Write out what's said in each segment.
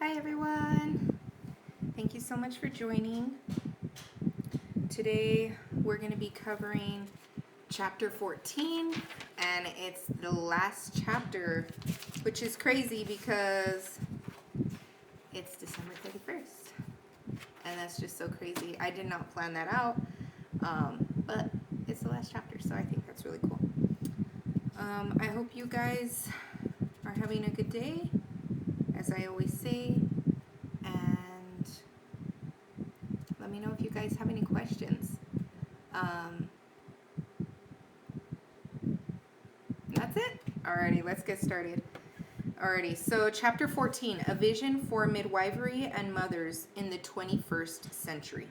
Hi everyone. Thank you so much for joining. Today we're going to be covering chapter 14 and it's the last chapter, which is crazy because it's December 31st. And that's just so crazy. I did not plan that out, but it's the last chapter, so I think that's really cool. I hope you guys are having a good day, as I always say, and let me know if you guys have any questions. That's it? Alrighty, let's get started. Alrighty, so chapter 14, A Vision for Midwifery and Mothers in the 21st Century.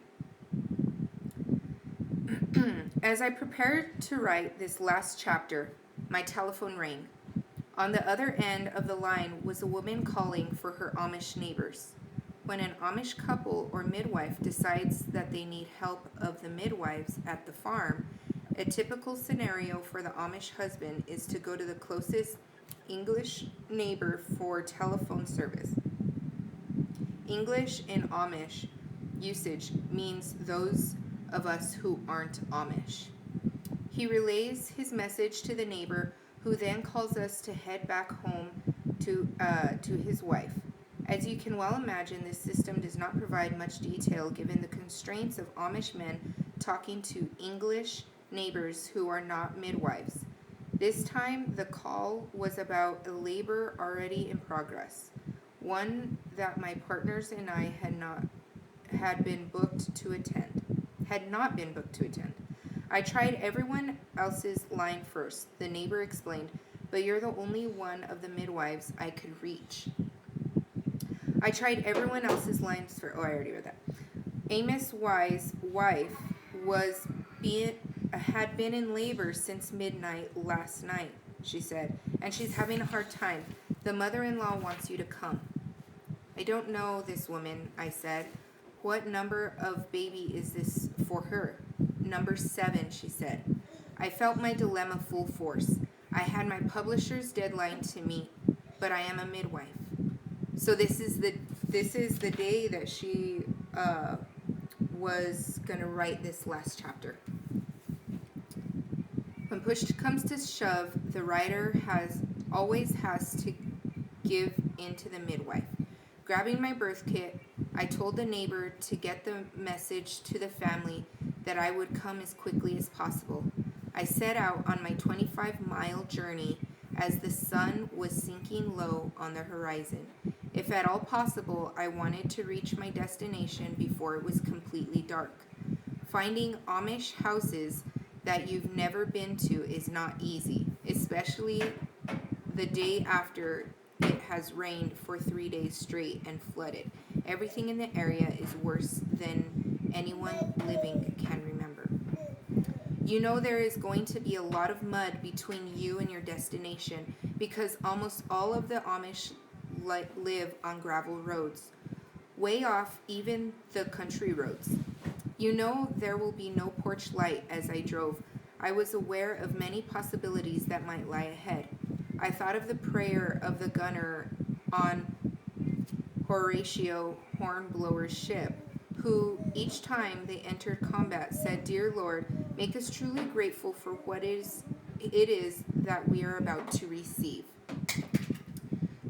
As I prepared to write this last chapter, my telephone rang. On the other end of the line was a woman calling for her Amish neighbors. When an Amish couple or midwife decides that they need help of the midwives at the farm, a typical scenario for the Amish husband is to go to the closest English neighbor for telephone service. English in Amish usage means those of us who aren't Amish. He relays his message to the neighbor, who then calls us to head back home to his wife. As you can well imagine, this system does not provide much detail given the constraints of Amish men talking to English neighbors who are not midwives. This time, the call was about a labor already in progress, one that my partners and I had not been booked to attend. I tried everyone else's line first, the neighbor explained, but you're the only one of the midwives I could reach. I tried everyone else's lines for. Oh, I already read that. Amos Y's wife had been in labor since midnight last night, she said, and she's having a hard time. The mother-in-law wants you to come. I don't know this woman, I said. What number of baby is this for her? Number 7, she said. I felt my dilemma full force. I had my publisher's deadline to meet, but I am a midwife. So this is the day that she was gonna write this last chapter. When push comes to shove, the writer always has to give in to the midwife. Grabbing my birth kit, I told the neighbor to get the message to the family that I would come as quickly as possible. I set out on my 25-mile journey as the sun was sinking low on the horizon. If at all possible, I wanted to reach my destination before it was completely dark. Finding Amish houses that you've never been to is not easy, especially the day after it has rained for 3 days straight and flooded. Everything in the area is worse than anyone living can remember. You know there is going to be a lot of mud between you and your destination because almost all of the Amish live on gravel roads, way off even the country roads. You know there will be no porch light. As I drove, I was aware of many possibilities that might lie ahead. I thought of the prayer of the gunner on Horatio Hornblower's ship, who each time they entered combat said, Dear Lord, make us truly grateful for what it is that we are about to receive.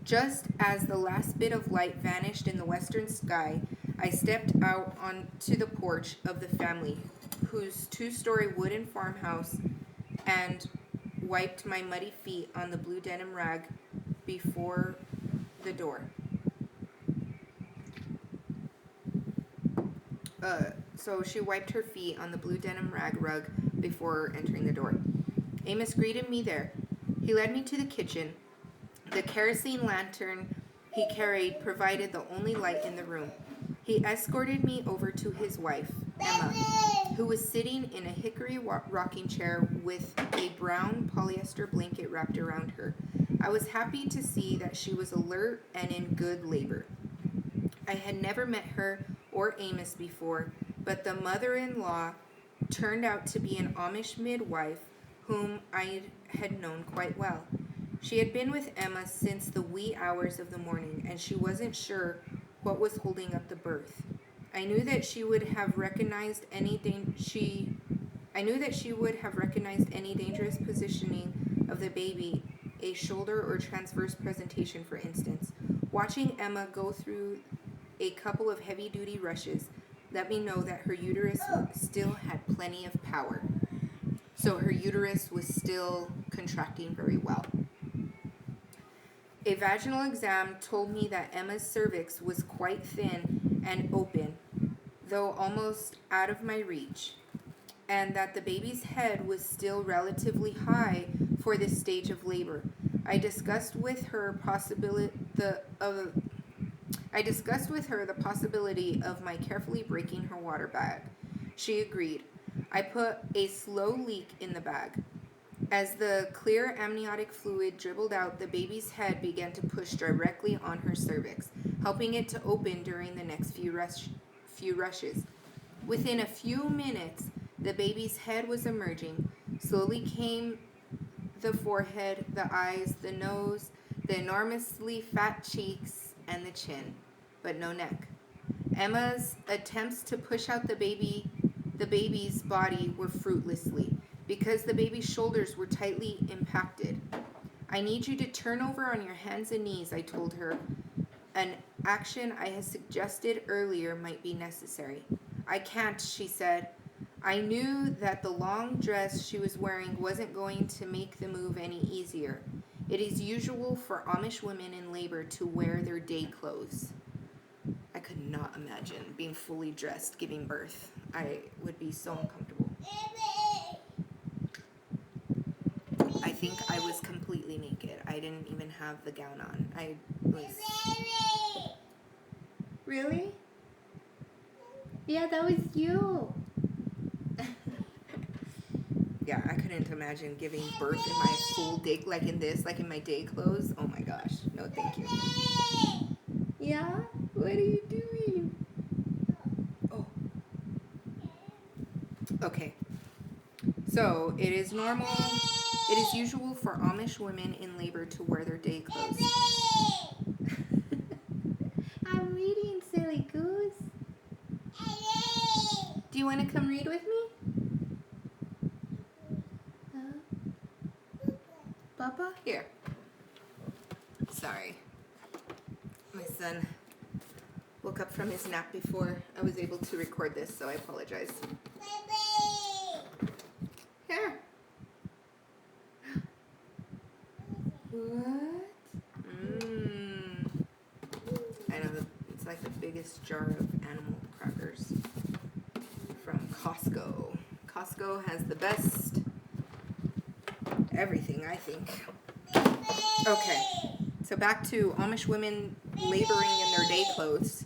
Just as the last bit of light vanished in the western sky, I stepped out onto the porch of the family, whose 2-story wooden farmhouse, and wiped my muddy feet on the blue denim rag before the door. So she wiped her feet on the blue denim rug before entering the door. Amos greeted me there. He led me to the kitchen. The kerosene lantern he carried provided the only light in the room. He escorted me over to his wife, Emma, who was sitting in a hickory rocking chair with a brown polyester blanket wrapped around her. I was happy to see that she was alert and in good labor. I had never met her or Amos before, but the mother-in-law turned out to be an Amish midwife whom I had known quite well. She had been with Emma since the wee hours of the morning, and she wasn't sure what was holding up the birth. I knew that she would have recognized any dangerous positioning of the baby, a shoulder or transverse presentation, for instance. Watching Emma go through a couple of heavy-duty rushes let me know that her uterus still had plenty of power. So her uterus was still contracting very well. A vaginal exam told me that Emma's cervix was quite thin and open, though almost out of my reach, and that the baby's head was still relatively high for this stage of labor. I discussed with her the possibility of my carefully breaking her water bag. She agreed. I put a slow leak in the bag. As the clear amniotic fluid dribbled out, the baby's head began to push directly on her cervix, helping it to open during the next few rushes. Within a few minutes, the baby's head was emerging. Slowly came the forehead, the eyes, the nose, the enormously fat cheeks, and the chin, but no neck. Emma's attempts to push out the baby's body were fruitlessly, because the baby's shoulders were tightly impacted. I need you to turn over on your hands and knees, I told her. An action I had suggested earlier might be necessary. I can't, she said. I knew that the long dress she was wearing wasn't going to make the move any easier. It is usual for Amish women in labor to wear their day clothes. I could not imagine being fully dressed giving birth. I would be so uncomfortable. I think I was completely naked. I didn't even have the gown on. I was... Really? Yeah, that was you. Yeah, I couldn't imagine giving birth in my full day, like in this, like in my day clothes. Oh my gosh. No, thank you. Yeah? What are you doing? Oh. Okay. So, it is usual for Amish women in labor to wear their day clothes. I'm reading, silly goose. Do you want to come read with me? Huh? Papa? Here. Sorry. My son woke up from his nap before I was able to record this, so I apologize. Here. What? I know, it's like the biggest jar of animal crackers from Costco. Costco has the best everything, I think. Okay, so back to Amish women laboring in their day clothes.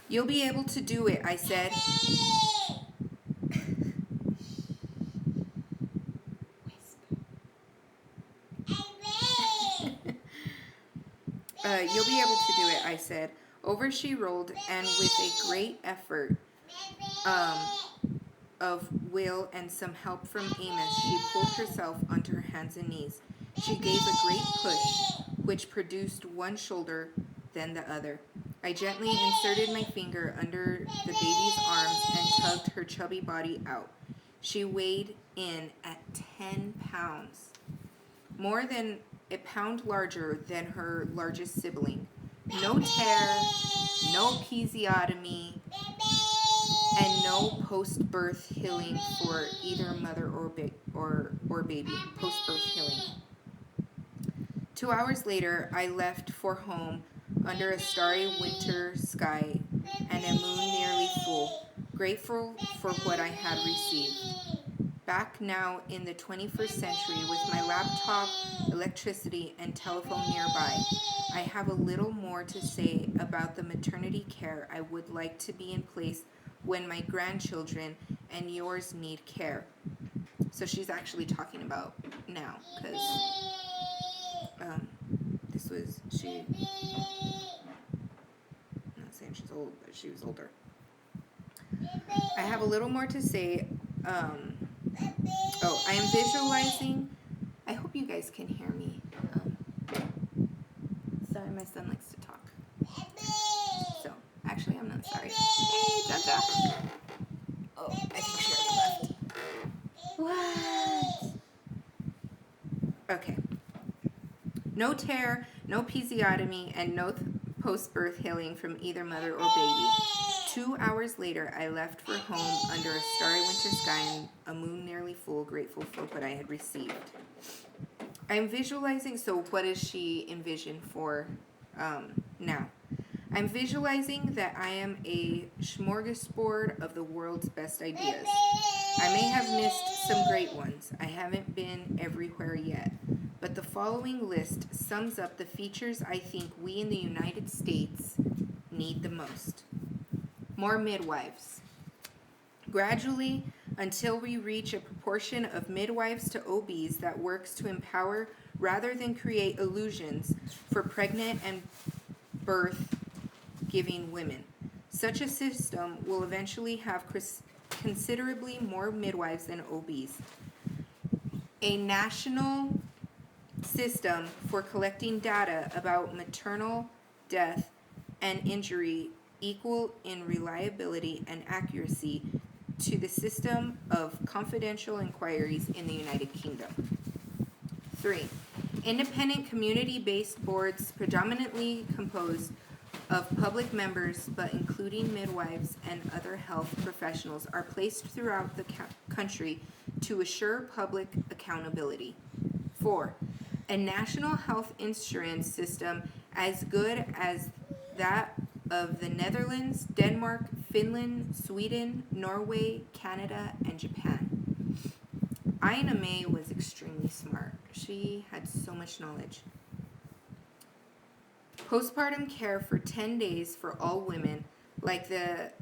You'll be able to do it, I said. You'll be able to do it, I said. Over she rolled, and with a great effort of will and some help from Amos, she pulled herself onto her hands and knees. She gave a great push, which produced one shoulder, then the other. I gently inserted my finger under the baby's arms and tugged her chubby body out. She weighed in at 10 pounds, more than a pound larger than her largest sibling. No tear, no episiotomy, and no post-birth healing for either mother or baby. Post-birth healing. 2 hours later, I left for home under a starry winter sky and a moon nearly full, grateful for what I had received. Back now in the 21st century with my laptop, electricity, and telephone nearby, I have a little more to say about the maternity care I would like to be in place when my grandchildren and yours need care. So she's actually talking about now, because I'm not saying she's old, but she was older. I have a little more to say. I am visualizing. I hope you guys can hear me. and my son likes to talk. So, actually, I'm not sorry. Hey, Jaja. Oh, I think she already left. What? Okay. No tear, no episiotomy, and no post-birth healing from either mother or baby. 2 hours later, I left for home under a starry winter sky and a moon nearly full, grateful for what I had received. I'm visualizing, so what does she envision for now? I'm visualizing that I am a smorgasbord of the world's best ideas. I may have missed some great ones. I haven't been everywhere yet. But the following list sums up the features I think we in the United States need the most. More midwives. Gradually, until we reach a proportion of midwives to OBs that works to empower rather than create illusions for pregnant and birth-giving women. Such a system will eventually have considerably more midwives than OBs. A national system for collecting data about maternal death and injury equal in reliability and accuracy to the system of confidential inquiries in the United Kingdom. 3. Independent community-based boards predominantly composed of public members but including midwives and other health professionals are placed throughout the country to assure public accountability. 4. A national health insurance system as good as that of the Netherlands, Denmark, Finland, Sweden, Norway, Canada, and Japan. Ina May was extremely smart. She had so much knowledge. Postpartum care for 10 days for all women, like that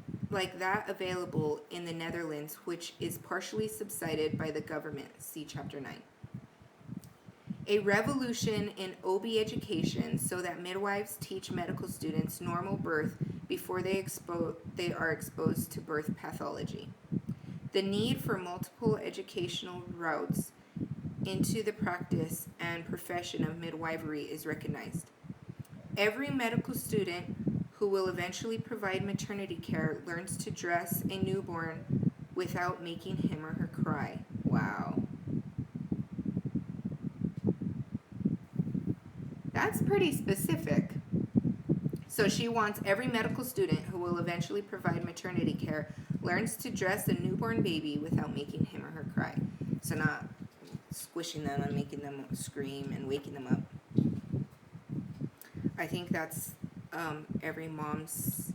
available in the Netherlands, which is partially subsidized by the government. See Chapter 9. A revolution in OB education so that midwives teach medical students normal birth before they are exposed to birth pathology. The need for multiple educational routes into the practice and profession of midwifery is recognized. Every medical student who will eventually provide maternity care learns to dress a newborn without making him or her cry. Wow. That's pretty specific. So she wants every medical student who will eventually provide maternity care learns to dress a newborn baby without making him or her cry. So not squishing them and making them scream and waking them up. I think that's every mom's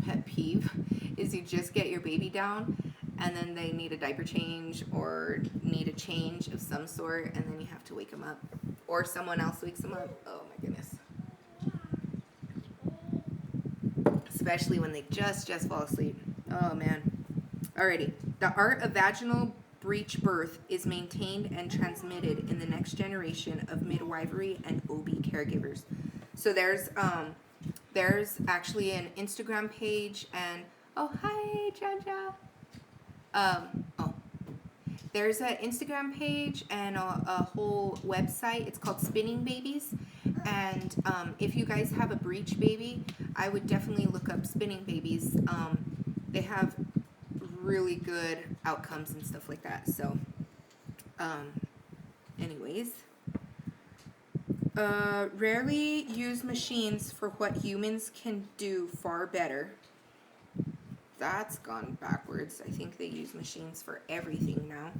pet peeve is you just get your baby down and then they need a diaper change or need a change of some sort and then you have to wake them up. Or someone else wakes them up. Oh my goodness. Especially when they just fall asleep. Oh man. Alrighty. The art of vaginal breech birth is maintained and transmitted in the next generation of midwifery and OB caregivers. So there's actually an Instagram page and oh hi Jaja. There's an Instagram page and a whole website. It's called Spinning Babies. And if you guys have a breech baby, I would definitely look up Spinning Babies. They have really good outcomes and stuff like that. So, anyways. Rarely use machines for what humans can do far better. That's gone backwards. I think they use machines for everything now.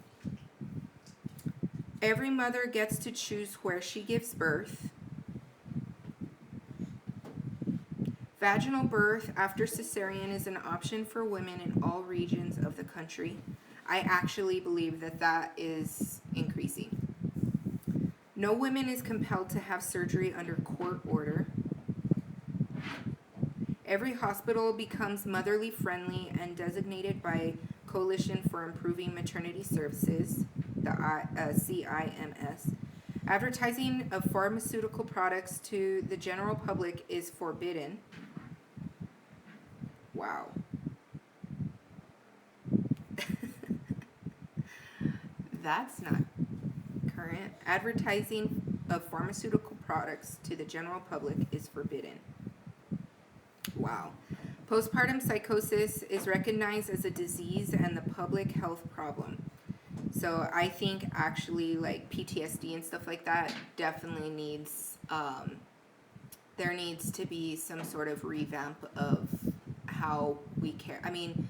Every mother gets to choose where she gives birth. Vaginal birth after cesarean is an option for women in all regions of the country. I actually believe that is increasing. No woman is compelled to have surgery under court order. Every hospital becomes motherly friendly and designated by Coalition for Improving Maternity Services, the CIMS. Advertising of pharmaceutical products to the general public is forbidden. Wow. That's not current. Advertising of pharmaceutical products to the general public is forbidden. Wow. Postpartum psychosis is recognized as a disease and the public health problem. So I think actually like PTSD and stuff like that definitely needs, there needs to be some sort of revamp of how we care. I mean,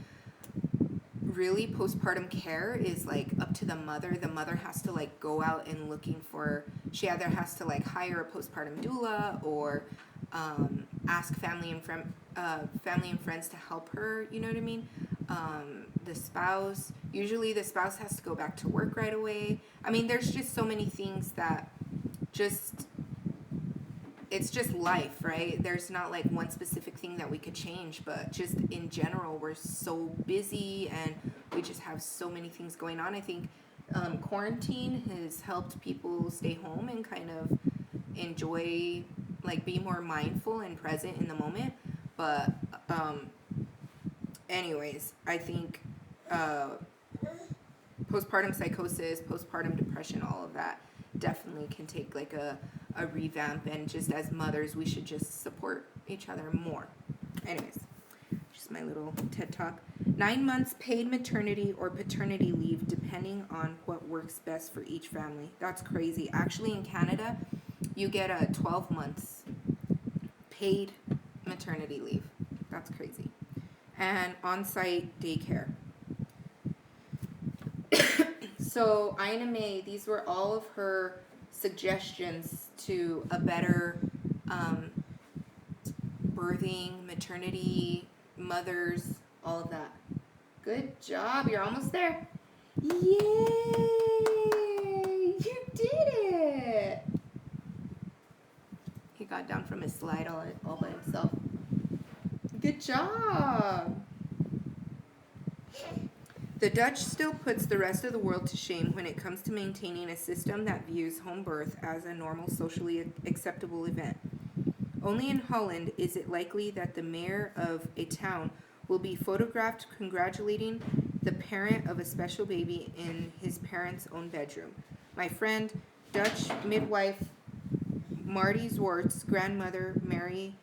really postpartum care is like up to the mother. The mother has to like go out and looking for, she either has to like hire a postpartum doula or ask family and friends to help her, you know what I mean? The spouse, usually the spouse has to go back to work right away. I mean, there's just so many things that it's just life, right? There's not like one specific thing that we could change, but just in general, we're so busy and we just have so many things going on. I think quarantine has helped people stay home and kind of enjoy, like be more mindful and present in the moment. But anyways, I think postpartum psychosis, postpartum depression, all of that definitely can take like a revamp, and just as mothers we should just support each other more. Anyways, just my little TED talk. 9 months paid maternity or paternity leave depending on what works best for each family. That's crazy. Actually in Canada you get a 12 months paid maternity leave. That's crazy. And on-site daycare. So Ina May, these were all of her suggestions to a better birthing, maternity, mothers, all of that. Good job. You're almost there. Yay! You did it! He got down from his slide all by himself. Good job! The Dutch still puts the rest of the world to shame when it comes to maintaining a system that views home birth as a normal, socially acceptable event. Only in Holland is it likely that the mayor of a town will be photographed congratulating the parent of a special baby in his parents' own bedroom. My friend, Dutch midwife Marty Zwart's grandmother, Mary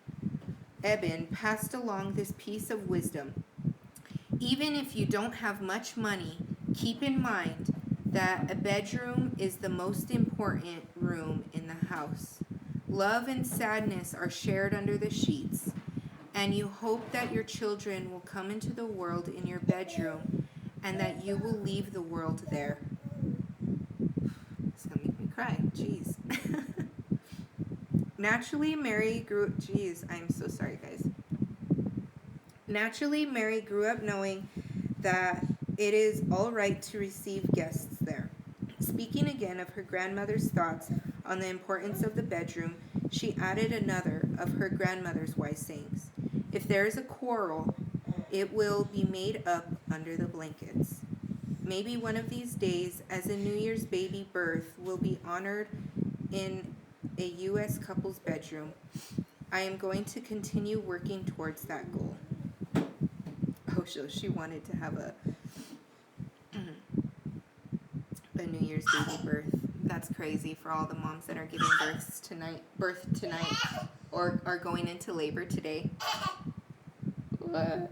Eben, passed along this piece of wisdom. Even if you don't have much money, keep in mind that a bedroom is the most important room in the house. Love and sadness are shared under the sheets, and you hope that your children will come into the world in your bedroom and that you will leave the world there. It's gonna make me cry. Jeez. Naturally, Mary grew up knowing that it is all right to receive guests there. Speaking again of her grandmother's thoughts on the importance of the bedroom, she added another of her grandmother's wise sayings. If there is a quarrel, it will be made up under the blankets. Maybe one of these days, as a New Year's baby birth will be honored in a U.S. couple's bedroom, I am going to continue working towards that goal. Oh, so she wanted to have a New Year's baby birth. That's crazy for all the moms that are giving birth tonight, or are going into labor today. What?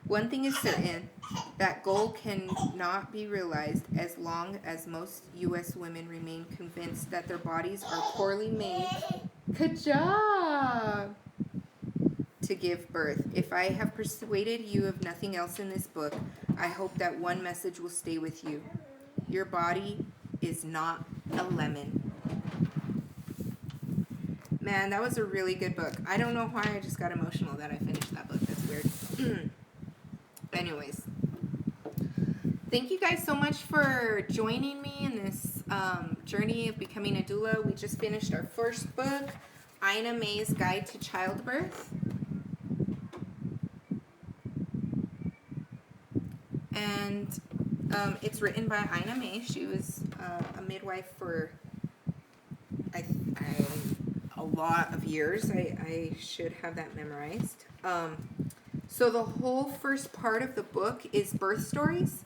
One thing is certain, that goal cannot be realized as long as most U.S. women remain convinced that their bodies are poorly made. Good job! To give birth. If I have persuaded you of nothing else in this book, I hope that one message will stay with you. Your body is not a lemon. Man, that was a really good book. I don't know why I just got emotional that I finished that book. That's weird. Anyways, thank you guys so much for joining me in this journey of becoming a doula. We just finished our first book, Ina May's Guide to Childbirth. And it's written by Ina May. She was a midwife for a lot of years. I should have that memorized. So the whole first part of the book is birth stories.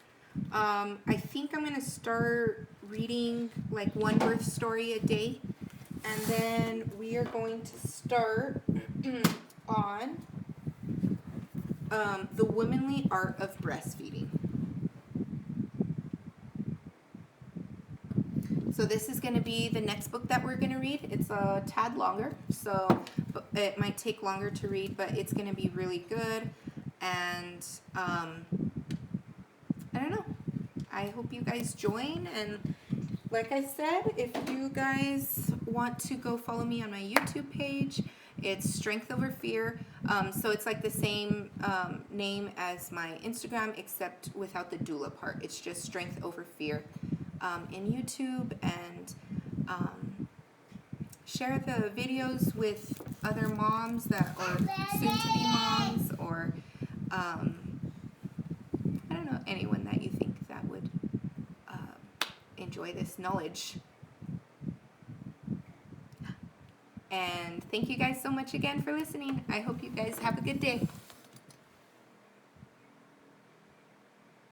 I think I'm going to start reading like one birth story a day. And then we are going to start on the womanly art of breastfeeding. So this is going to be the next book that we're going to read. It's a tad longer, so it might take longer to read, but it's going to be really good. And I don't know. I hope you guys join. And like I said, if you guys want to go follow me on my YouTube page, it's Strength Over Fear. So it's like the same name as my Instagram, except without the doula part. It's just Strength Over Fear in YouTube, and share the videos with other moms that are soon-to-be moms, or I don't know, anyone that you think that would enjoy this knowledge. And thank you guys so much again for listening. I hope you guys have a good day.